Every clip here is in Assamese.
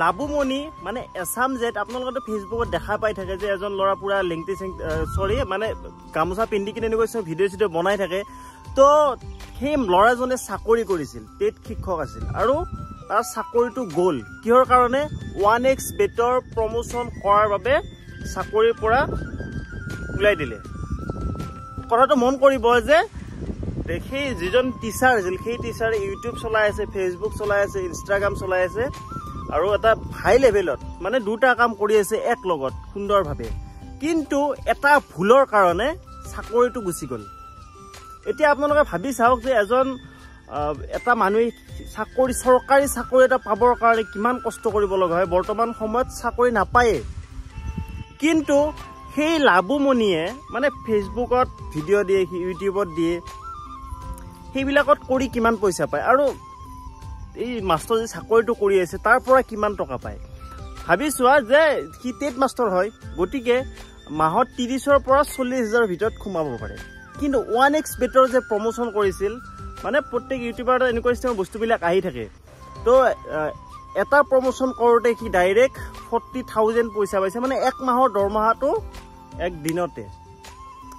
লাবুমণি মানে এছাম জেট আপোনালোকে ফেচবুকত দেখা পাই থাকে যে এজন ল'ৰা পুৰা লেংটি সৰি মানে গামোচা পিন্ধি কিনে এনেকৈ ভিডিঅ' বনাই থাকে। তো সেই ল'ৰাজনে চাকৰি কৰিছিল, টেট শিক্ষক আছিল আৰু তাৰ চাকৰিটো গ'ল কিহৰ কাৰণে 1x বেটৰ প্ৰমোচন কৰাৰ বাবে চাকৰিৰ পৰা ওলাই দিলে। কথাটো মন কৰিব যে সেই যিজন টিচাৰ আছিল সেই টিচাৰে ইউটিউব চলাই আছে, ফেচবুক চলাই আছে, ইনষ্টাগ্ৰাম চলাই আছে আৰু এটা হাই লেভেলত মানে দুটা কাম কৰি আছে এক লগত সুন্দৰভাৱে, কিন্তু এটা ভুলৰ কাৰণে চাকৰিটো গুচি গ'ল। এতিয়া আপোনালোকে ভাবি চাওক যে এজন এটা মানুহে চাকৰি চৰকাৰী চাকৰি এটা পাবৰ কাৰণে কিমান কষ্ট কৰিব লগা হয়। বৰ্তমান সময়ত চাকৰি নাপায়ে, কিন্তু সেই লাবুমণিয়ে মানে ফেচবুকত ভিডিঅ' দিয়ে, ইউটিউবত দিয়ে, সেইবিলাকত কৰি কিমান পইচা পায় আৰু এই মাষ্টৰ যে চাকৰিটো কৰি আছে তাৰ পৰা কিমান টকা পায় ভাবি চোৱা। যে সি টেট মাষ্টৰ হয়, গতিকে মাহত 30,000 পৰা 40,000 ভিতৰত সোমাব পাৰে। কিন্তু 1x বেটৰ যে প্ৰমোচন কৰিছিল মানে প্ৰত্যেক ইউটিউবাৰ এনেকুৱা নিচিনা বস্তুবিলাক আহি থাকে। তো এটা প্ৰমোচন কৰোঁতে সি ডাইৰেক্ট 40,000 পইচা পাইছে, মানে এক মাহৰ দৰমহাটো এক দিনতে।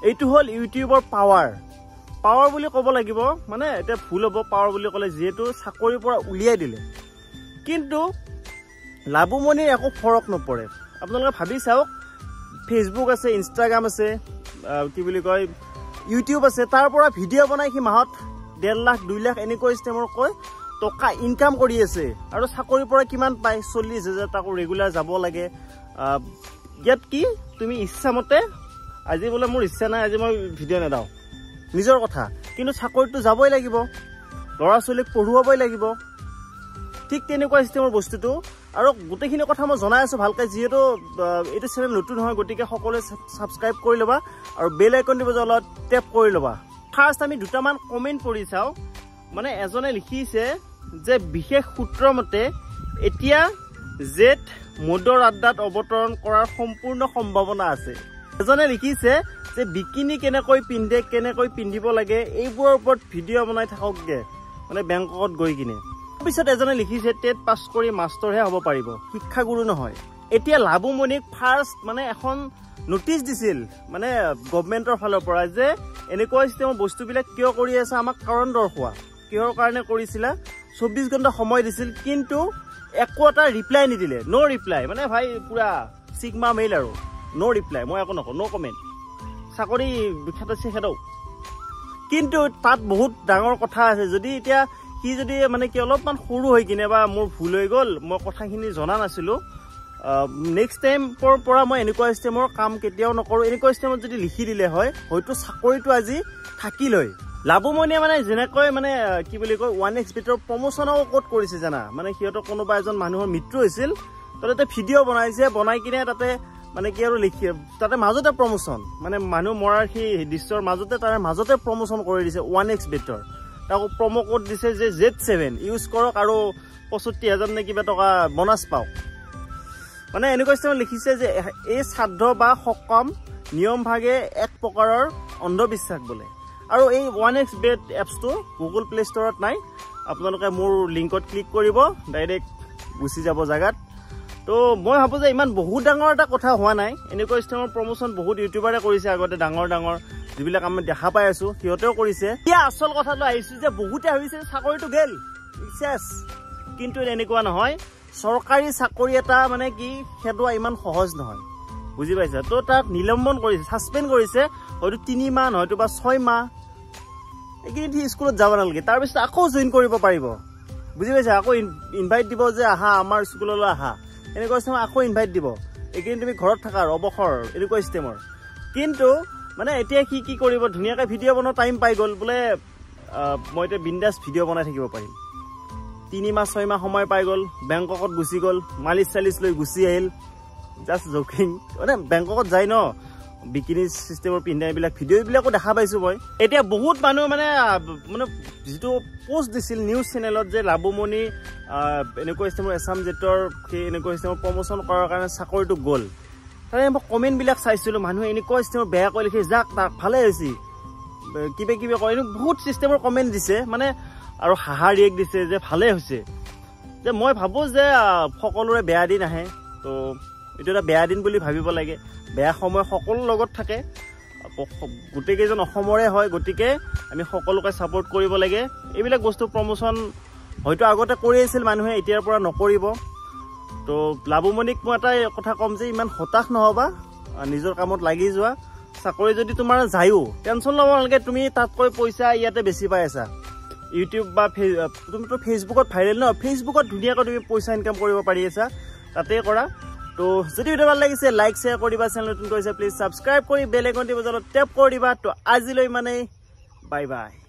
এইটো হ'ল ইউটিউবৰ পাৱাৰ বুলি ক'ব লাগিব, মানে এতিয়া ভুল হ'ব পাৱাৰ বুলি ক'লে, যিহেতু চাকৰিৰ পৰা উলিয়াই দিলে। কিন্তু লাবুমণিৰ একো ফৰক নপৰে। আপোনালোকে ভাবি চাওক, ফেচবুক আছে, ইনষ্টাগ্ৰাম আছে, কি বুলি কয় ইউটিউব আছে, তাৰ পৰা ভিডিঅ' বনাই সি মাহত 1.5 লাখ 2 লাখ এনেকৈ ষ্টেমৰকৈ টকা ইনকাম কৰি আছে। আৰু চাকৰিৰ পৰা কিমান পায় 40,000, তাকো ৰেগুলাৰ যাব লাগে। ইয়াত কি তুমি ইচ্ছামতে আজি বোলে মোৰ ইচ্ছা নাই, আজি মই ভিডিঅ' নেদাওঁ, নিজৰ কথা, কিন্তু চাকৰিটো যাবই লাগিব, ল'ৰা ছোৱালীক পঢ়ুৱাবই লাগিব। ঠিক তেনেকুৱা চিষ্টেমৰ বস্তুটো। আৰু গোটেইখিনি কথা মই জনাই আছোঁ ভালকৈ, যিহেতু এইটো চেনেল নতুন হয়, গতিকে সকলোৱে ছাবস্ক্ৰাইব কৰি ল'বা আৰু বেল আইকন দিব অলপ টেপ কৰি ল'বা। ফাৰ্ষ্ট আমি দুটামান কমেণ্ট পঢ়ি চাওঁ। মানে এজনে লিখিছে যে বিশেষ সূত্ৰ মতে এতিয়া জেট মোদৰ আড্ডাত অৱতৰণ কৰাৰ সম্পূৰ্ণ সম্ভাৱনা আছে। এজনে লিখিছে যে বিকিনি কেনেকৈ পিন্ধে, কেনেকৈ পিন্ধিব লাগে, এইবোৰৰ ওপৰত ভিডিঅ' বনাই থাককগে, মানে বেংকত গৈ কিনে। তাৰপিছত এজনে লিখিছে টেট পাছ কৰি মাষ্টৰহে হ'ব পাৰিব, শিক্ষাগুৰু নহয়। এতিয়া লাবুমণিক ফাৰ্ষ্ট মানে এখন নটিচ দিছিল মানে গভমেণ্টৰ ফালৰ পৰা, যে এনেকুৱা চিষ্টেমৰ বস্তুবিলাক কিয় কৰি আছে, আমাক কাৰণ দৰ্শোৱা, কিহৰ কাৰণে কৰিছিলা। 24 ঘণ্টা সময় দিছিল, কিন্তু একো এটা ৰিপ্লাই নিদিলে। ন' ৰিপ্লাই, মানে ভাই পুৰা চিগমা মেইল আৰু ন' ৰিপ্লাই, মই একো নকওঁ, ন' কমেণ্ট। চাকৰি বিখ্যাত আছে সেয়াও, কিন্তু তাত বহুত ডাঙৰ কথা আছে। যদি এতিয়া সি যদি মানে কি অলপমান সৰু হৈ কিনে বা মোৰ ভুল হৈ গ'ল, মই কথাখিনি জনা নাছিলোঁ, নেক্সট টাইমৰ পৰা মই এনেকুৱা ষ্টেমৰ কাম কেতিয়াও নকৰোঁ, এনেকুৱা ষ্টেমত যদি লিখি দিলে হয়, হয়তো চাকৰিটো আজি থাকিল হয়। লাবুমণিয়ে মানে যেনেকৈ মানে কি বুলি কয় 1x বেটৰ প্ৰমোচনো ক'ত কৰিছে জানা, মানে সিহঁতৰ কোনোবা এজন মানুহৰ মৃত্যু হৈছিল, তাতে ভিডিঅ' বনাইছে, বনাই কিনে তাতে মানে কি আৰু লিখি তাতে মাজতে প্ৰমোচন, মানে মানুহ মৰাৰ সেই দৃশ্যৰ মাজতে তাৰে মাজতে প্ৰমোচন কৰি দিছে 1x বেটৰ। তাকো প্ৰম' কোড দিছে যে Z7 ইউজ কৰক আৰু 65,000 নে কিবা টকা বনাছ পাওক। মানে এনেকুৱা ষ্টেমত লিখিছে যে এই শ্ৰাদ্ধ বা সকাম নিয়মভাগে এক প্ৰকাৰৰ অন্ধবিশ্বাস বোলে। আৰু এই 1x বেট এপছটো গুগল প্লে ষ্টৰত নাই, আপোনালোকে মোৰ লিংকত ক্লিক কৰিব, ডাইৰেক্ট গুচি যাব জেগাত। তো মই ভাবোঁ যে ইমান বহুত ডাঙৰ এটা কথা হোৱা নাই। এনেকুৱা ষ্টেমৰ প্ৰমোচন বহুত ইউটিউবাৰে কৰিছে আগতে, ডাঙৰ যিবিলাক আমি দেখা পাই আছোঁ সিহঁতেও কৰিছে। এতিয়া আচল কথাটো আহিছোঁ যে বহুতে ভাবিছে চাকৰিটো গেল চেছ, কিন্তু এনেকুৱা নহয়। চৰকাৰী চাকৰি এটা মানে কি খেদোৱা ইমান সহজ নহয়, বুজি পাইছা। তো তাক নিলম্বন কৰিছে, ছাছপেণ্ড কৰিছে, হয়তো 3 মাহ হয়তো বা 6 মাহ। এইখিনি সি স্কুলত যাব নালাগে, তাৰপিছত আকৌ জইন কৰিব পাৰিব, বুজি পাইছা। আকৌ ইনভাইট দিব যে আহা আমাৰ স্কুললৈ আহা, এনেকুৱা ষ্টেমৰ আকৌ ইনভাইট দিব। এইখিনি তুমি ঘৰত থাকা অৱসৰ, এনেকুৱা ষ্টেমৰ। কিন্তু মানে এতিয়া সি কি কৰিব, ধুনীয়াকৈ ভিডিঅ' বনোৱা টাইম পাই গ'ল, বোলে মই এতিয়া বিন্দাছ ভিডিঅ' বনাই থাকিব পাৰিম। 3 মাহ 6 মাহ সময় পাই গ'ল, বেংককত গুচি গ'ল, মালিচ চালিচ লৈ গুচি আহিল। জাষ্ট জকিং, মানে বেংককত যায় ন, বিকিনি চিষ্টেমৰ পিন্ধা এইবিলাক ভিডিঅ'বিলাকো দেখা পাইছোঁ মই। এতিয়া বহুত মানুহ মানে যিটো পোষ্ট দিছিল নিউজ চেনেলত যে লাবুমণি এনেকুৱা ষ্টেমৰ এছাম জেটৰ সেই এনেকুৱা ষ্টেমৰ প্ৰমোচন কৰাৰ কাৰণে চাকৰিটো গ'ল, তাৰে মই কমেণ্টবিলাক চাইছিলোঁ, মানুহে এনেকুৱা ষ্টেমৰ বেয়া কৰি লিখি যাক তাক ভালে হৈছে, কিবা কয়, বহুত চিষ্টেমৰ কমেণ্ট দিছে মানে, আৰু হাহা ৰিয়েক্ট দিছে যে ভালে হৈছে। যে মই ভাবোঁ যে সকলোৰে বেয়া দিন আহে তো এইটো এটা বেয়া দিন বুলি ভাবিব লাগে বেয়া সময় সকলো লগত থাকে গোটেইকেইজন অসমৰে হয় গতিকে আমি সকলোকে ছাপোৰ্ট কৰিব লাগে এইবিলাক বস্তু প্ৰমোশ্যন হয়তো আগতে কৰি আছিল মানুহে এতিয়াৰ পৰা নকৰিব তো লাভমণিক মই এটা কথা ক'ম যে ইমান হতাশ নহ'বা নিজৰ কামত লাগি যোৱা চাকৰি যদি তোমাৰ যায়ো টেনশ্যন ল'ব নালাগে তুমি তাতকৈ পইচা ইয়াতে বেছি পাই আছা ইউটিউব বা তুমিতো ফেচবুকত ভাইৰেল ন ফেচবুকত ধুনীয়াকৈ তুমি পইচা ইনকাম কৰিব পাৰি আছা তাতে কৰা তো যদি ভিডিও ভাল লাগিছে লাইক শ্বেয়াৰ কৰিবা চেনেল নতুন কৰিছে প্লিজ ছাবস্ক্ৰাইব কৰি বেল আইকনটি বজাৰত টেপ কৰি দিবা তো আজিলৈ মানে বাই বাই